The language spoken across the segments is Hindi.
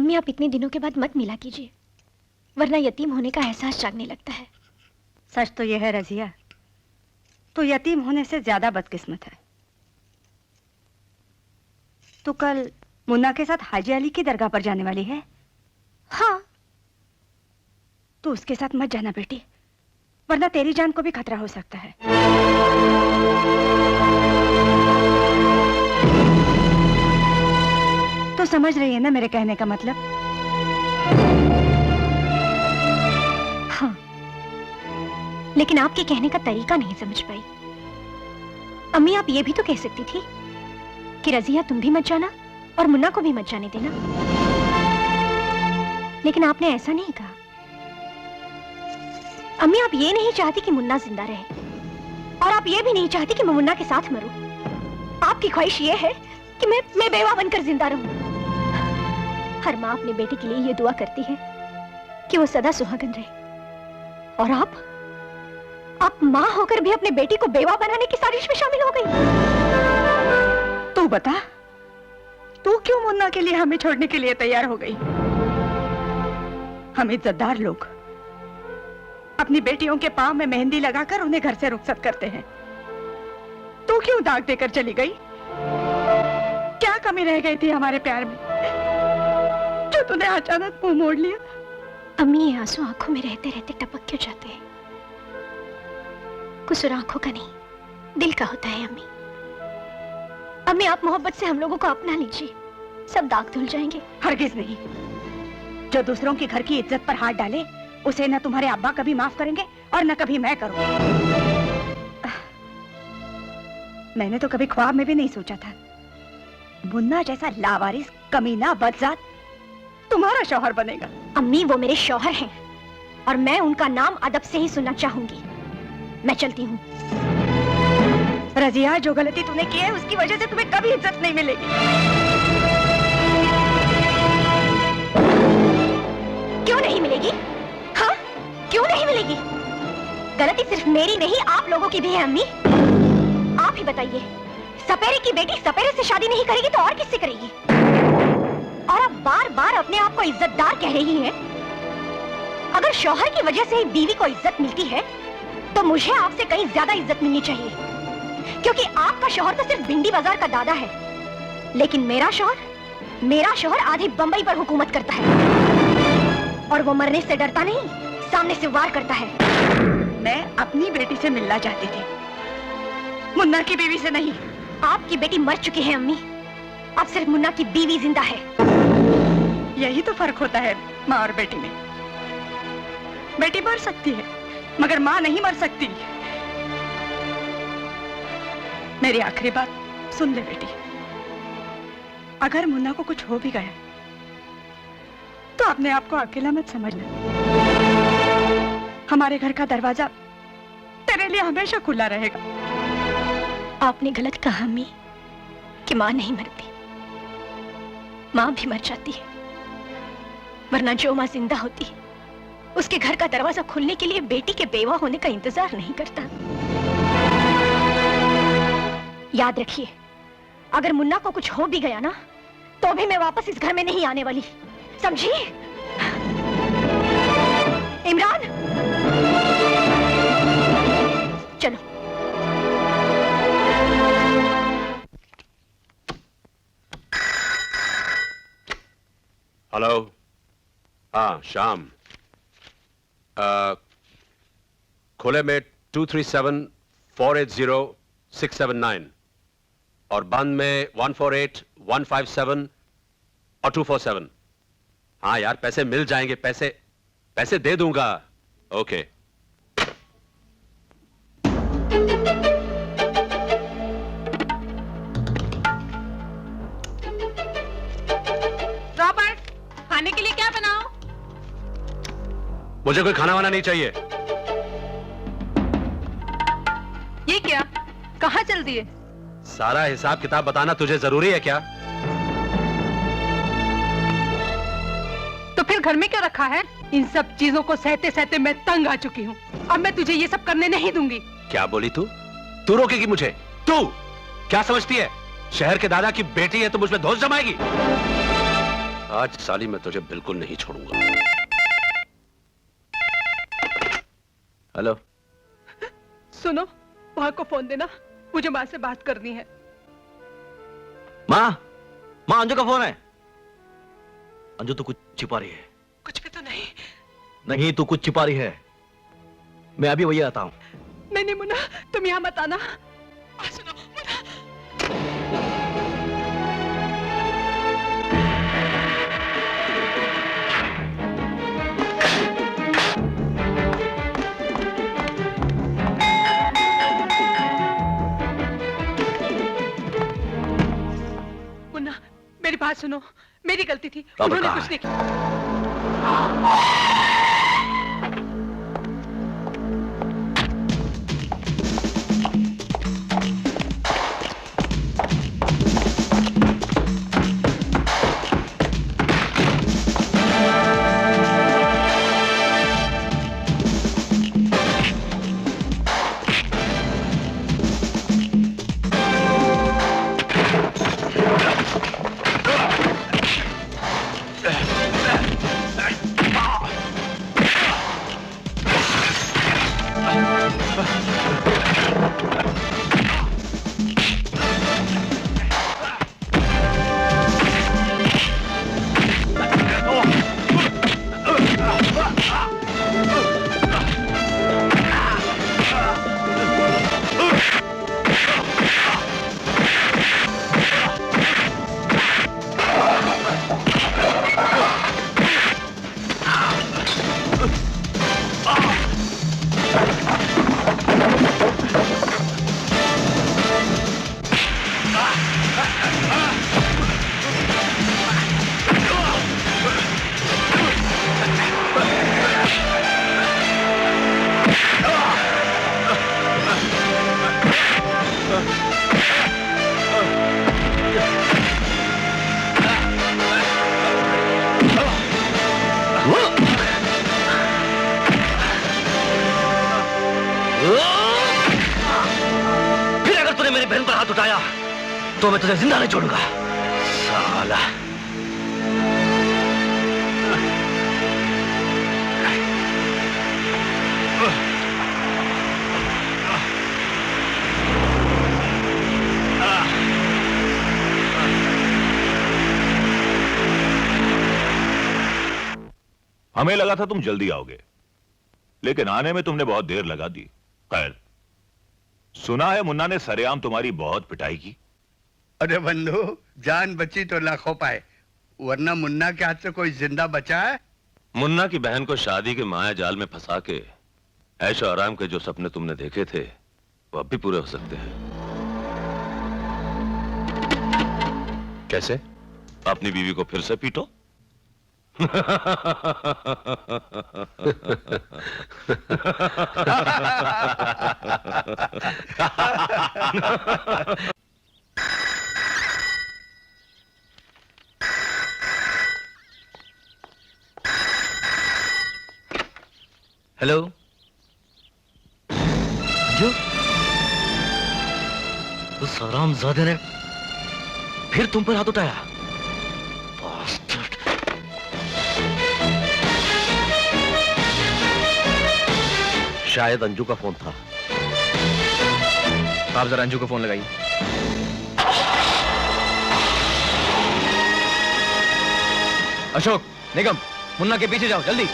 अम्मी आप इतने दिनों के बाद मत मिला कीजिए, वरना यतीम होने का एहसास जागने लगता है। सच तो यह है रजिया, तू यतीम होने से ज्यादा बदकिस्मत है। तू कल मुन्ना के साथ हाजी अली की दरगाह पर जाने वाली है। हाँ। तू उसके साथ मत जाना बेटी, वरना तेरी जान को भी खतरा हो सकता है। तो समझ रही है ना मेरे कहने का मतलब? हाँ, लेकिन आपके कहने का तरीका नहीं समझ पाई। अम्मी आप ये भी तो कह सकती थी कि रजिया तुम भी मत जाना और मुन्ना को भी मत जाने देना, लेकिन आपने ऐसा नहीं कहा। अम्मी आप ये नहीं चाहती कि मुन्ना जिंदा रहे, और आप ये भी नहीं चाहती कि मैं मुन्ना के साथ मरूं। आपकी ख्वाहिश ये है कि मैं बेवा बनकर जिंदा रहूं। हर माँ अपने बेटे के लिए ये दुआ करती है कि वो सदा सुहागन रहे, और आप माँ होकर भी अपने बेटी को बेवा बनाने की साजिश में शामिल हो गई। तू बता, तू क्यों मुन्ना के लिए हमें छोड़ने के लिए तैयार हो गई? हम इज्जतदार लोग अपनी बेटियों के पांव में मेहंदी लगाकर उन्हें घर से रुखसत करते हैं। तू क्यों दाग देकर चली गई? क्या कमी रह गई थी हमारे प्यार में जो तूने अचानक मुंह मोड़ लिया? अम्मी ये आंसू आंखों में रहते रहते टपक क्यों जाते हैं? कसूर आंखों का नहीं, दिल का होता है। अम्मी आप मोहब्बत से हम लोगों को अपना लीजिए, सब दाग धुल जाएंगे। हरगिज नहीं। जो दूसरों के घर की इज्जत पर हाथ डाले उसे न तुम्हारे अब्बा कभी माफ करेंगे और न कभी मैं करूंगी। मैंने तो कभी ख्वाब में भी नहीं सोचा था मुन्ना जैसा लावारिस कमीना बदजात तुम्हारा शौहर बनेगा। अम्मी वो मेरे शौहर हैं और मैं उनका नाम अदब से ही सुनना चाहूंगी। मैं चलती हूँ। रजिया, जो गलती तूने की है उसकी वजह से तुम्हें कभी इज्जत नहीं मिलेगी। क्यों नहीं मिलेगी? हाँ, क्यों नहीं मिलेगी? गलती सिर्फ मेरी नहीं, आप लोगों की भी है। अम्मी आप ही बताइए, सपेरे की बेटी सपेरे से शादी नहीं करेगी तो और किससे करेगी? और आप बार बार अपने आप को इज्जतदार कह रही हैं। अगर शौहर की वजह से ही बीवी को इज्जत मिलती है तो मुझे आपसे कहीं ज्यादा इज्जत मिलनी चाहिए, क्योंकि आपका शौहर तो सिर्फ भिंडी बाजार का दादा है, लेकिन मेरा शौहर आधी बंबई पर हुकूमत करता है और वो मरने से डरता नहीं, सामने से वार करता है। मैं अपनी बेटी से मिलना चाहती थी, मुन्ना की बीवी से नहीं। आपकी बेटी मर चुकी है अम्मी, अब सिर्फ मुन्ना की बीवी जिंदा है। यही तो फर्क होता है माँ और बेटी में। बेटी मर सकती है मगर माँ नहीं मर सकती। मेरी आखिरी बात सुन ले बेटी, अगर मुन्ना को कुछ हो भी गया तो अपने आप को अकेला मत समझना। हमारे घर का दरवाजा तेरे लिए हमेशा खुला रहेगा। आपने गलत कहा अम्मी कि माँ नहीं मरती, माँ भी मर जाती है, वरना जो माँ जिंदा होती है उसके घर का दरवाजा खुलने के लिए बेटी के बेवा होने का इंतजार नहीं करता। याद रखिए, अगर मुन्ना को कुछ हो भी गया ना तो भी मैं वापस इस घर में नहीं आने वाली, समझी? इमरान, चलो। हेलो। हाँ शाम। खुले में 237-480-679 और बंद में 148-157 और 247। हाँ यार, पैसे मिल जाएंगे, पैसे दे दूंगा। ओके। रॉबर्ट, खाने के लिए क्या बनाओ? मुझे कोई खाना वाना नहीं चाहिए। ये क्या, कहाँ चल दिए? सारा हिसाब किताब बताना तुझे जरूरी है क्या? तो फिर घर में क्यों रखा है? इन सब चीजों को सहते सहते मैं तंग आ चुकी हूँ। अब मैं तुझे ये सब करने नहीं दूंगी। क्या बोली तू? तू रोकेगी मुझे? तू क्या समझती है? शहर के दादा की बेटी है तो मुझ पे दोष जमाएगी? आज साली मैं तुझे बिल्कुल नहीं छोड़ूंगा। हेलो। सुनो, माँ को फोन देना, मुझे माँ से बात करनी है। माँ, माँ अंजू का फोन है। अंजू तो कुछ छिपा रही है। कुछ भी तो नहीं। नहीं, तू कुछ छिपा रही है। मैं अभी वही आता हूँ। नहीं नहीं मुन्ना, तुम यहाँ मत आना। सुनो मुन्ना। मुन्ना, मेरी बात सुनो, मेरी गलती थी, उन्होंने कुछ नहीं किया। फिर अगर तूने मेरी बहन पर हाथ उठाया तो मैं तुझे जिंदा नहीं छोड़ूंगा, साला। हमें लगा था तुम जल्दी आओगे, लेकिन आने में तुमने बहुत देर लगा दी। खैर, सुना है मुन्ना ने सरेआम तुम्हारी बहुत पिटाई की। अरे बंधु, जान बची तो लाखों पाए, वरना मुन्ना के हाथ से कोई जिंदा बचा है? मुन्ना की बहन को शादी के माया जाल में फंसा के ऐशो आराम के जो सपने तुमने देखे थे वो अब भी पूरे हो सकते हैं। कैसे? अपनी बीवी को फिर से पीटो। हेलो अंजू, उस हरामजादे ने फिर तुम पर हाथ उठाया। शायद अंजू का फोन था। आप जरा अंजू को फोन लगाइए। अशोक, निगम, मुन्ना के पीछे जाओ जल्दी।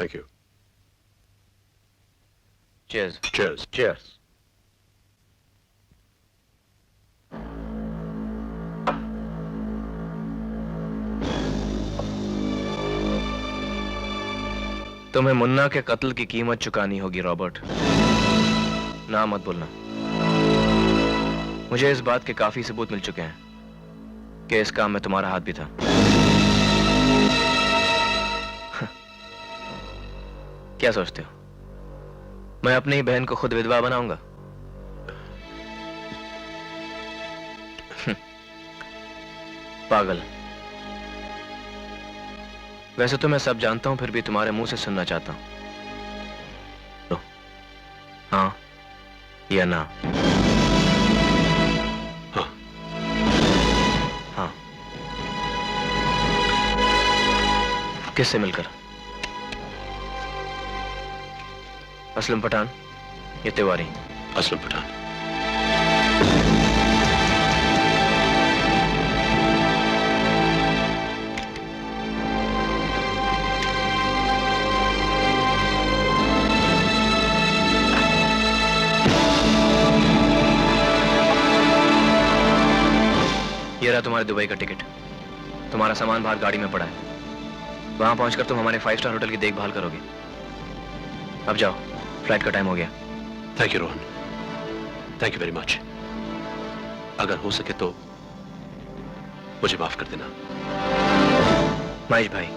Thank you. Cheers. Cheers. Cheers. तुम्हें मुन्ना के कत्ल की कीमत चुकानी होगी रॉबर्ट। ना मत बोलना। मुझे इस बात के काफी सबूत मिल चुके हैं कि इस काम में तुम्हारा हाथ भी था। क्या सोचते हो मैं अपनी ही बहन को खुद विधवा बनाऊंगा? पागल। वैसे तो मैं सब जानता हूं, फिर भी तुम्हारे मुंह से सुनना चाहता हूं। हाँ या ना? हाँ। हाँ। किससे मिलकर? असलम पठान या तिवारी? असलम पठान। ये रहा तुम्हारे दुबई का टिकट। तुम्हारा सामान बाहर गाड़ी में पड़ा है। वहां पहुंचकर तुम हमारे 5 स्टार होटल की देखभाल करोगे। अब जाओ, फ्लाइट का टाइम हो गया। Thank you Rohan, thank you very much. अगर हो सके तो मुझे माफ कर देना। महेश भाई,